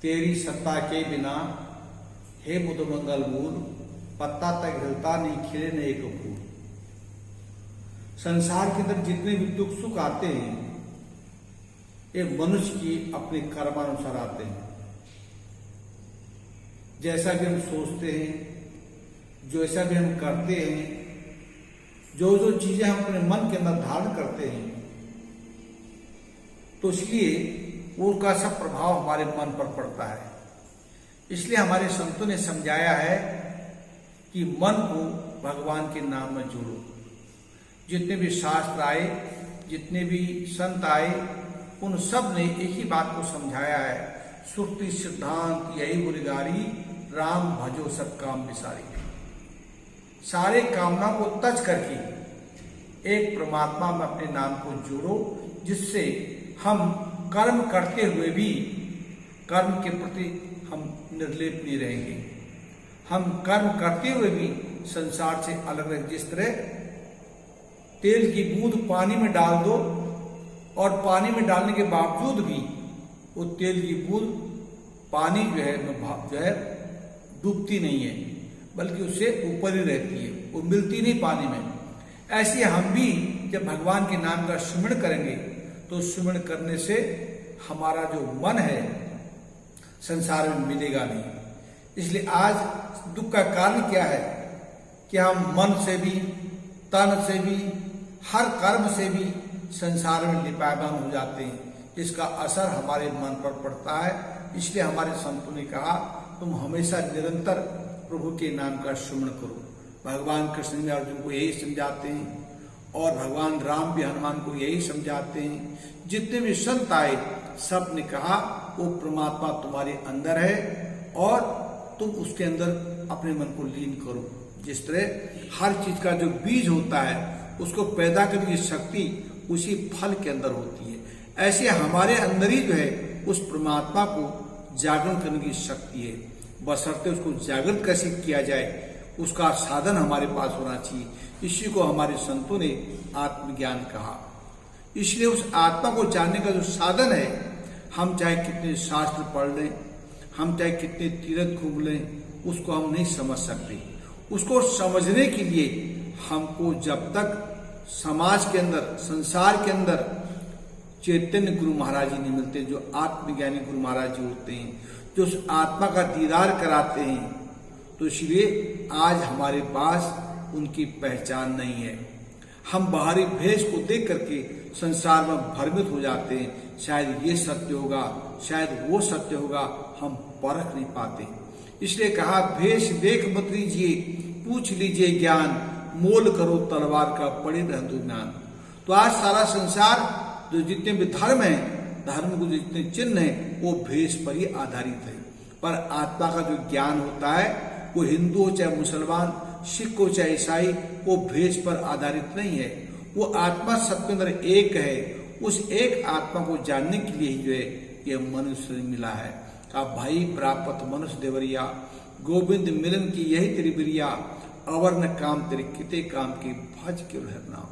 तेरी सत्ता के बिना हे मुद मंगल मूल, पत्ता तक हिलता नहीं, खिले नहीं एक फूल। संसार के अंदर जितने भी दुख सुख आते हैं ये मनुष्य की अपने कर्मानुसार आते हैं। जैसा भी हम सोचते हैं, जैसा भी हम करते हैं, जो जो चीजें हम अपने मन के अंदर धारण करते हैं, तो इसलिए उनका सब प्रभाव हमारे मन पर पड़ता है। इसलिए हमारे संतों ने समझाया है कि मन को भगवान के नाम में जोड़ो। जितने भी शास्त्र आए, जितने भी संत आए, उन सब ने एक ही बात को समझाया है, सुरति सिद्धांत यही बुलगारी, राम भजो सब काम विसारी। सारे कामना को तज करके एक परमात्मा में अपने नाम को जोड़ो, जिससे हम कर्म करते हुए भी कर्म के प्रति हम निर्लेप नहीं रहेंगे। हम कर्म करते हुए भी संसार से अलग रहे। जिस तरह तेल की बूंद पानी में डाल दो और पानी में डालने के बावजूद भी वो तेल की बूंद पानी जो है डूबती नहीं है, बल्कि उससे ऊपर ही रहती है, वो मिलती नहीं पानी में। ऐसे हम भी जब भगवान के नाम का सुमिरन करेंगे तो सुमिरन करने से हमारा जो मन है संसार में मिलेगा नहीं। इसलिए आज दुख का कारण क्या है कि हम मन से भी, तन से भी, हर कर्म से भी संसार में लिपायमान हो जाते हैं, जिसका असर हमारे मन पर पड़ता है। इसलिए हमारे संतों ने कहा तुम हमेशा निरंतर प्रभु के नाम का सुमिरन करो। भगवान कृष्ण ने अर्जुन को यही समझाते हैं और भगवान राम भी हनुमान को यही समझाते हैं। जितने भी संत आए सब ने कहा वो परमात्मा तुम्हारे अंदर है और तुम उसके अंदर अपने मन को लीन करो। जिस तरह हर चीज का जो बीज होता है उसको पैदा करने की शक्ति उसी फल के अंदर होती है, ऐसे हमारे अंदर ही जो है उस परमात्मा को जागरण करने की शक्ति है। बशर्ते उसको जागृत कैसे किया जाए उसका साधन हमारे पास होना चाहिए। इसी को हमारे संतों ने आत्मज्ञान कहा। इसलिए उस आत्मा को जानने का जो साधन है, हम चाहे कितने शास्त्र पढ़ लें, हम चाहे कितने तीर्थ घूम लें, उसको हम नहीं समझ सकते। उसको समझने के लिए हमको जब तक समाज के अंदर, संसार के अंदर चैतन्य गुरु महाराज जी नहीं मिलते, जो आत्मज्ञानी गुरु महाराज जी होते हैं, जो उस आत्मा का दीदार कराते हैं, तो इसलिए आज हमारे पास उनकी पहचान नहीं है। हम बाहरी भेष को देख करके संसार में भ्रमित हो जाते हैं, शायद ये सत्य होगा, शायद वो सत्य होगा, हम परख नहीं पाते। इसलिए कहा भेष देख मत लीजिए, पूछ लीजिए ज्ञान, मोल करो तलवार का पड़े रहदो ज्ञान। तो आज सारा संसार जो जितने भी धर्म है, धर्म को जितने चिन्ह है वो भेष पर ही आधारित है। पर आत्मा का जो ज्ञान होता है वो हिंदू हो चाहे मुसलमान, सिख हो चाहे ईसाई, वो भेष पर आधारित नहीं है। वो आत्मा सबके अंदर एक है। उस एक आत्मा को जानने के लिए जो है ये मनुष्य मिला है। कहा भाई प्राप्त मनुष्य देवरिया, गोविंद मिलन की यही तेरी बिरिया, अवर न काम तेरे किते काम की, भज केवल हर नाम।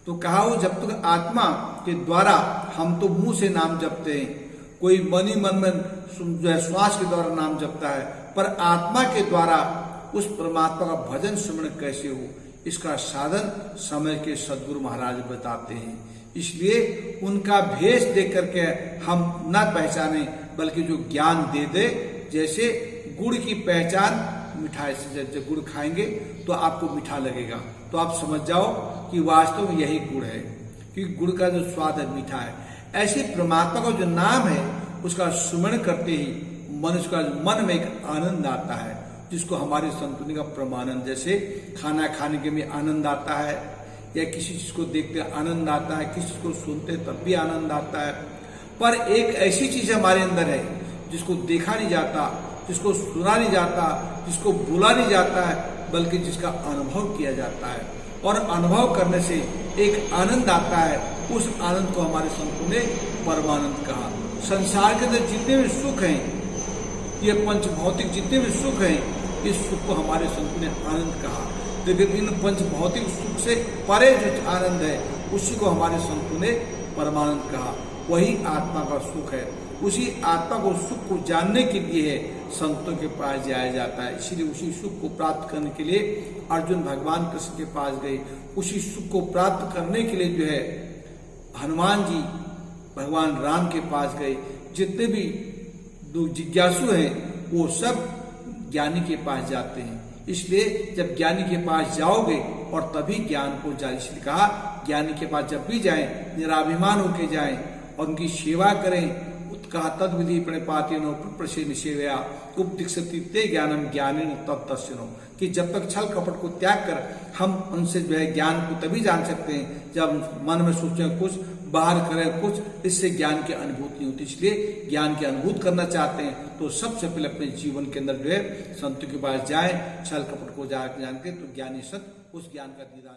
तो कहा वो जब तक आत्मा के द्वारा, हम तो मुंह से नाम जपते हैं, कोई मनी मन में जो है श्वास के द्वारा नाम जपता है, पर आत्मा के द्वारा उस परमात्मा का भजन सुमिरन कैसे हो, इसका साधन समय के सदगुरु महाराज बताते हैं। इसलिए उनका भेष देख करके हम न पहचाने, बल्कि जो ज्ञान दे दे, जैसे गुड़ की पहचान मिठाई से, जब गुड़ खाएंगे तो आपको मीठा लगेगा, तो आप समझ जाओ कि वास्तव में यही गुड़ है, क्योंकि गुड़ का जो स्वाद है मीठा है। ऐसे परमात्मा का जो नाम है उसका सुमिरन करते ही मनुष्य का मन में एक आनंद आता है, जिसको हमारे संतों का प्रमानंद, जैसे खाना खाने के में आनंद आता है, या किसी चीज को देखते आनंद आता है, किसी चीज को सुनते तब भी आनंद आता है। पर एक ऐसी चीज हमारे अंदर है जिसको देखा नहीं जाता, जिसको सुना नहीं जाता, जिसको बोला नहीं जाता है, बल्कि जिसका अनुभव किया जाता है। और अनुभव करने से एक आनंद आता है, उस आनंद को हमारे संतों ने परमानंद कहा। संसार के अंदर जितने भी सुख हैं, ये पंच भौतिक जितने भी सुख हैं, इस सुख को हमारे संतों ने आनंद कहा। लेकिन इन पंच भौतिक सुख से परे जो आनंद है, उसी को हमारे संतों ने परमानंद कहा। वही आत्मा का सुख है। उसी आत्मा को, सुख को जानने के लिए संतों के पास जाया जाता है। इसलिए उसी सुख को प्राप्त करने के लिए अर्जुन भगवान कृष्ण के पास गए। उसी सुख को प्राप्त करने के लिए जो है हनुमान जी भगवान राम के पास गए। जितने भी जिज्ञासु हैं वो सब ज्ञानी के पास जाते हैं। इसलिए जब ज्ञानी के पास जाओगे और तभी ज्ञान को जाए, इसलिए कहा ज्ञानी के पास जब भी जाएं निराभिमान होके जाएं और उनकी सेवा करें। कहा तद विधि प्रणिपातिनो प्रसेन सेवया उपदिक्षति ते ज्ञानम ज्ञानेन तत्तस्यनो, कि जब तक छल कपट को त्याग कर हम उनसे जो है ज्ञान को तभी जान सकते हैं जब मन में सोचें कुछ, बाहर करें कुछ, इससे ज्ञान की अनुभूति नहीं होती। इसलिए ज्ञान की अनुभूति करना चाहते हैं तो सबसे पहले अपने जीवन के अंदर जो है संतों के पास जाए, छल कपट को जान के तो ज्ञानी सत उस ज्ञान का दीदार